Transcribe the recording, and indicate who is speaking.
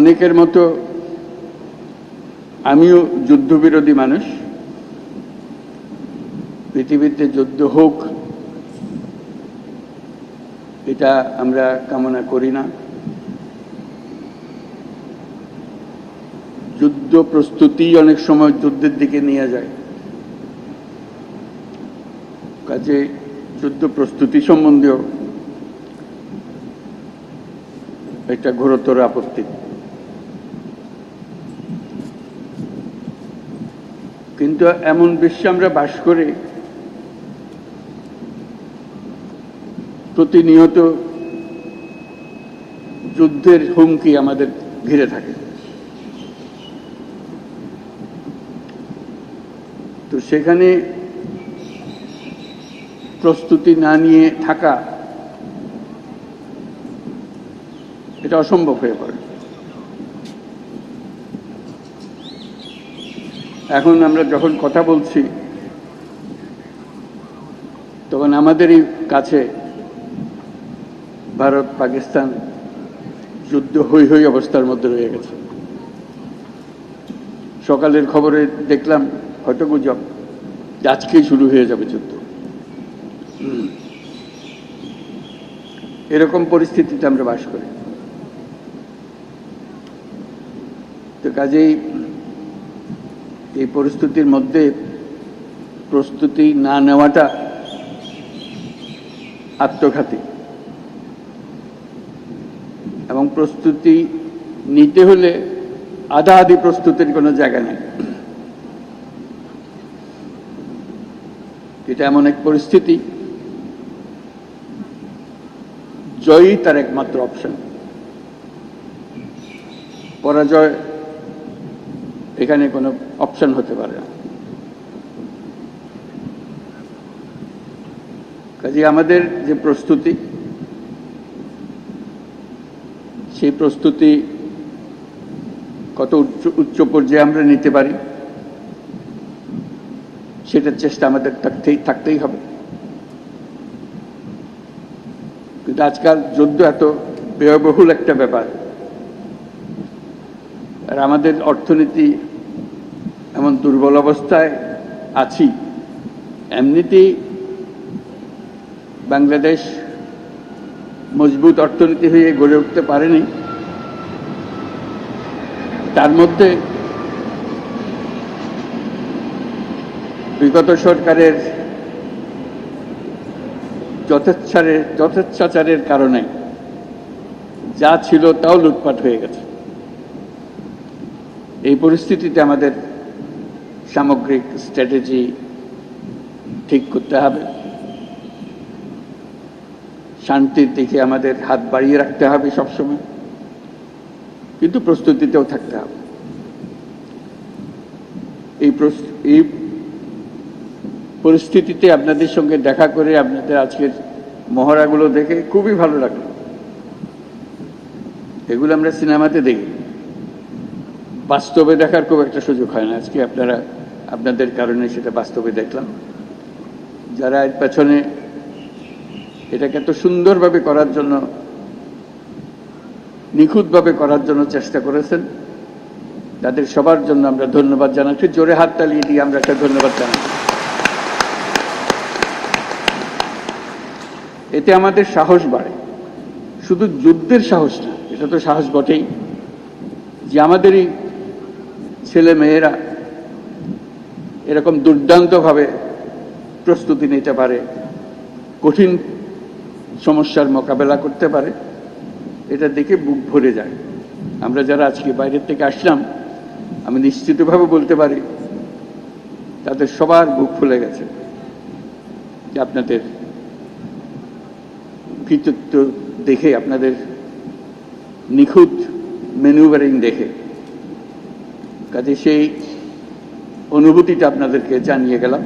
Speaker 1: অনেকের মতো আমিও যুদ্ধবিরোধী মানুষ। পৃথিবীতে যুদ্ধ হোক এটা আমরা কামনা করি না। যুদ্ধ প্রস্তুতি অনেক সময় যুদ্ধের দিকে নিয়ে যায়। কাজে যুদ্ধ প্রস্তুতি সম্বন্ধেও একটা ঘোরতর আপত্তি। কিন্তু এমন বিশ্বে আমরা বাস করে প্রতিনিয়ত যুদ্ধের হুমকি আমাদের ঘিরে থাকে। তো সেখানে প্রস্তুতি না নিয়ে থাকা এটা অসম্ভব হয়ে পড়ে। এখন আমরা যখন কথা বলছি তখন আমাদেরই কাছে ভারত পাকিস্তান যুদ্ধ হই হই অবস্থার মধ্যে রয়ে গেছে। সকালের খবরে দেখলাম হয়তো গুজব আজকেই শুরু হয়ে যাবে যুদ্ধ। এরকম পরিস্থিতিতে আমরা বাস করি। তো কাজেই এই পরিস্থিতির মধ্যে প্রস্তুতি না নেওয়াটা আত্মঘাতী, এবং প্রস্তুতি নিতে হলে আধা আধি প্রস্তুতির কোনো জায়গা নেই। এটা এমন এক পরিস্থিতি জয়ই তার একমাত্র অপশন। পরাজয় এখানে কোনো অপশন হতে পারে না। কাজে আমাদের যে প্রস্তুতি, সেই প্রস্তুতি কত উচ্চ পর্যায়ে আমরা নিতে পারি সেটার চেষ্টা আমাদের থাকতেই হবে। কিন্তু আজকাল যুদ্ধ এত ব্যয়বহুল একটা ব্যাপার, আর আমাদের অর্থনীতি এমন দুর্বল অবস্থায় আছি। এমনিতেই বাংলাদেশ মজবুত অর্থনীতি হয়ে গড়ে উঠতে পারেনি, তার মধ্যে বিগত সরকারের যথেচ্ছাচারের কারণে যা ছিল তাও লুটপাট হয়ে গেছে। এই পরিস্থিতিতে আমাদের সামগ্রিক স্ট্র্যাটেজি ঠিক করতে হবে। শান্তির দিকে আমাদের হাত বাড়িয়ে রাখতে হবে সবসময়, কিন্তু প্রস্তুতিতেও থাকতে হবে। এই পরিস্থিতিতে আপনাদের সঙ্গে দেখা করে, আপনাদের আজকের মহড়াগুলো দেখে খুবই ভালো লাগলো। এগুলো আমরা সিনেমাতে দেখি, বাস্তবে দেখার খুব একটা সুযোগ হয় না। আজকে আপনাদের কারণে সেটা বাস্তবে দেখলাম। যারা এর পেছনে এটাকে এত সুন্দরভাবে করার জন্য, নিখুঁতভাবে করার জন্য চেষ্টা করেছেন, তাদের সবার জন্য আমরা ধন্যবাদ জানাচ্ছি। জোরে হাত তালিয়ে দিয়ে আমরা একটা ধন্যবাদ জানাচ্ছি। এতে আমাদের সাহস বাড়ে, শুধু যুদ্ধের সাহস না, এটা তো সাহস বটেই যে আমাদেরই ছেলে মেয়েরা এরকম দুর্দান্তভাবে প্রস্তুতি নিতে পারে, কঠিন সমস্যার মোকাবেলা করতে পারে। এটা দেখে বুক ভরে যায়। আমরা যারা আজকে বাইরের থেকে আসলাম, আমি নিশ্চিতভাবে বলতে পারি তাদের সবার বুক ফুলে গেছে যে আপনাদের কৃতিত্ব দেখে, আপনাদের নিখুঁত ম্যানুভারিং দেখে। কাজে সেই অনুভূতিটা আপনাদেরকে জানিয়ে গেলাম।